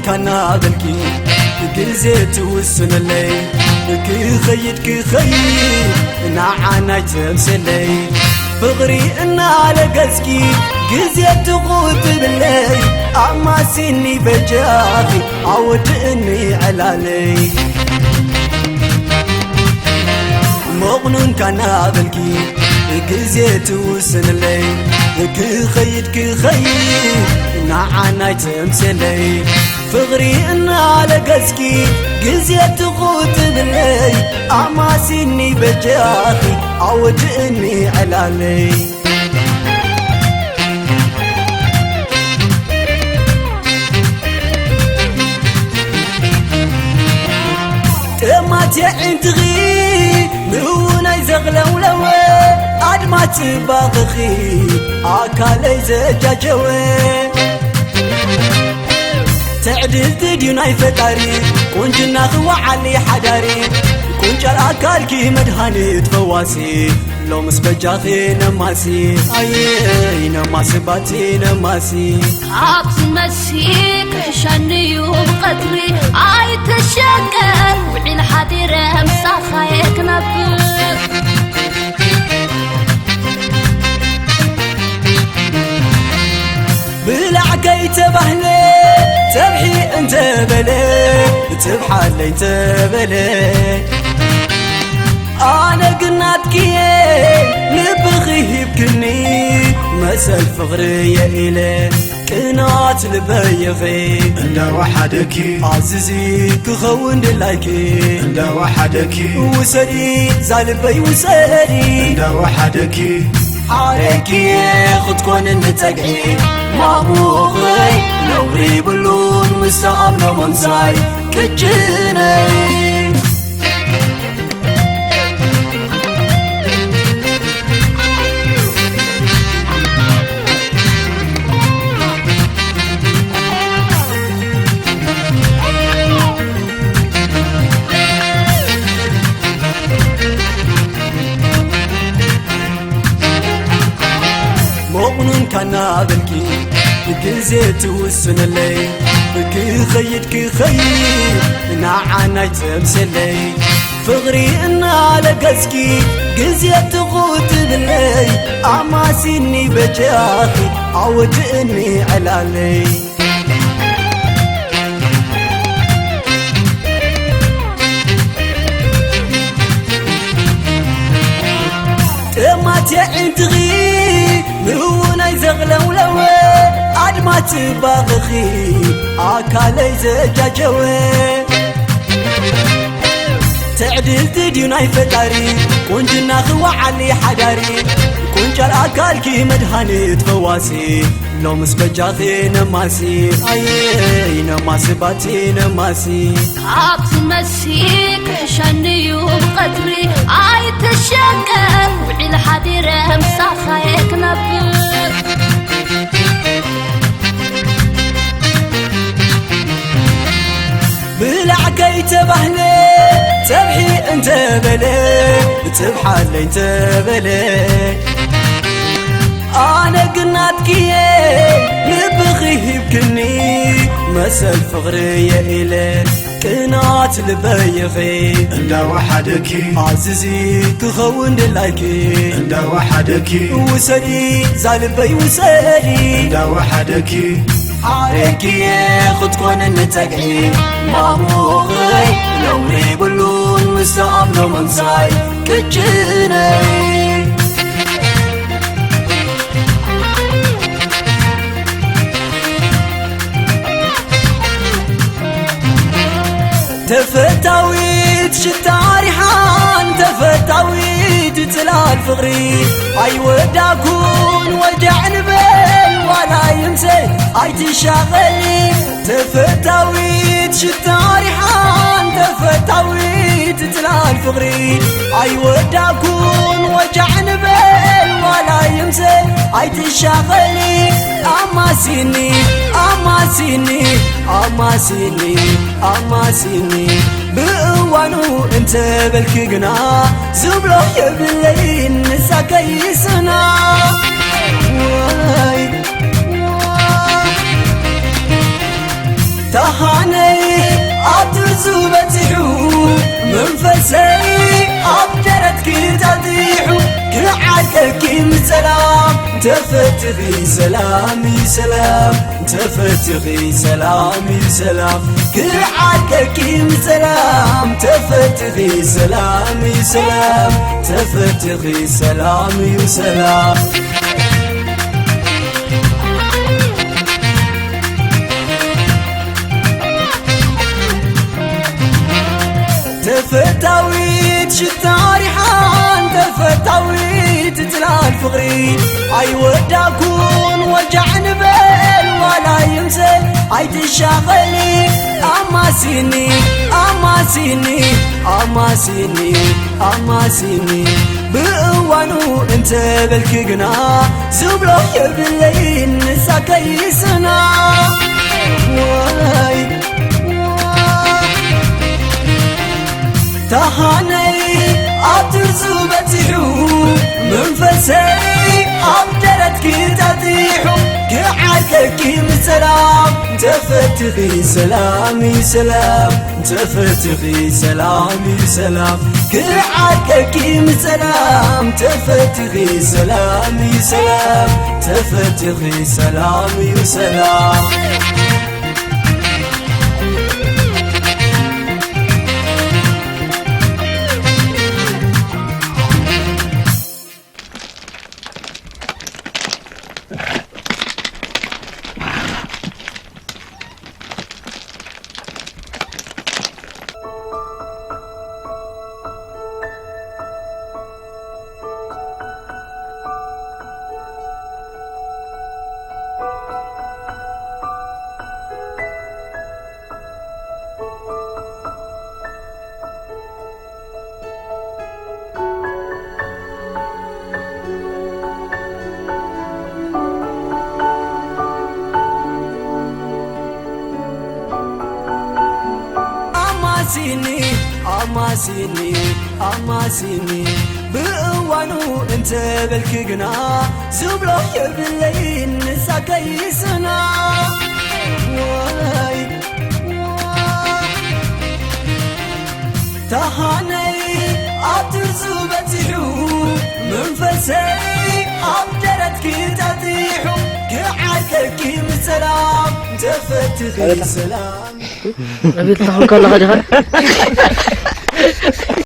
كنا بلكي كزيت وسن اللي كي خيد نعنا تمسلي فغري إنا لقزكي كزيت غوت باللي أما سني بجاخي عود إني علالي مغنون كنا بلكي كزيت وسن اللي كي خيد نعنا تمسلي فغري إنا لقزكي قزيت غوت باللي أما سني بجاخي عود إني علالي تمات ينتغي نونا يزغلو لوي أدمات باغخي أكالي زجاجوي تعدل تديناي فتاري كونجنا خوا علي حداري كونجر أكالكي مدهاني تفواسي لو مسبجاخي نماسي أي نماسي باتي نماسي عبس مسيك حشاني وبقدري عاي تشكر وعين حديرة مساخايك نبر بالعقاي تبهلي تبحي انت بلي تبحالي انت بلي انا قناتكي لبغي يبكني مسال فغري الي كنات لبيغي عند وحدكي عزيزي كخون دلايكي عند وحدكي وسري زالبي وسري عند وحدكي عليكي خد كون النتقعي ما بوغي نوري بلون مستقبنا منزاي كجيني مغنون كنا بلكي كزيت وسن اللي كي خيد نعنا تمسلي فغري إنا لقزكي قزيت غوت باللي أما سني بجاخي عود إني علالي تمات ينتغي نونا يزغلو لوي أدمات باغخي أكالي زجاجوي تعدل تديناي فتاري كونجنا خوا علي حداري كونجر أكالكي مدهاني تفواسي لو مسبجاخي نماسي أي نماسي باتي نماسي عبس مسيك حشاني وبقدري عاي تشكر وعين حديرة مساخايك نبر بالعقاي تبهلي تبحي انت بلي تبحالي انت بلي انا قناتكي لبغي يبكني مسال فغري الي كنات لبيغي عند وحدكي عزيزي كخون دلايكي عند وحدكي وسري زالبي وسري عند وحدكي عليكي خد كون النتقعي ما بوغي نوري بلون مستقبنا منزاي كجيني تفتاويت شتاريحان تفتاويت تلال فغري اي وداكون وجع نبل ولا يمسي اي تشاغلي تفتاويت شتاريحان تفتاويت تلال فغري اي وداكون وجع نبل ولا يمسي اي تشاغلي اما سيني اما سيني اما سيني اما سيني بقوانو انت بالكي قنا زبلو يبلي نسا كيسنا تهاني منفسي أبجرتك تضيحو كعالك سلام تفتغي سلامي سلام تفتغي سلامي سلام كعالك سلام تفتغي سلامي سلام تفتغي سلامي وسلام تفتاويت شتاري حان تفتاويت تلال فغري اي وداكون وجع نبل ولا يمسل اي تشاغلي اماسيني اماسيني اماسيني اماسيني بقوانو انت بالكقنا زبلو يبلين نساكيسنا واي تهاني أترزو بتيحو منفسي أبدلتك تطيحو كعالك سلام تفتغي سلامي سلام تفتغي سلامي سلام كعالك سلام تفتغي سلامي سلام تفتغي سلامي وسلام أماسيني أماسيني أماسيني بقوانو انت بالكقنا زبلو يبلين نساكيسنا واي تهاني أترزو بتيحو منفسي أبجرتك تطيحو كعالك سلام تفتغي سلام نبي تطلع كل غادي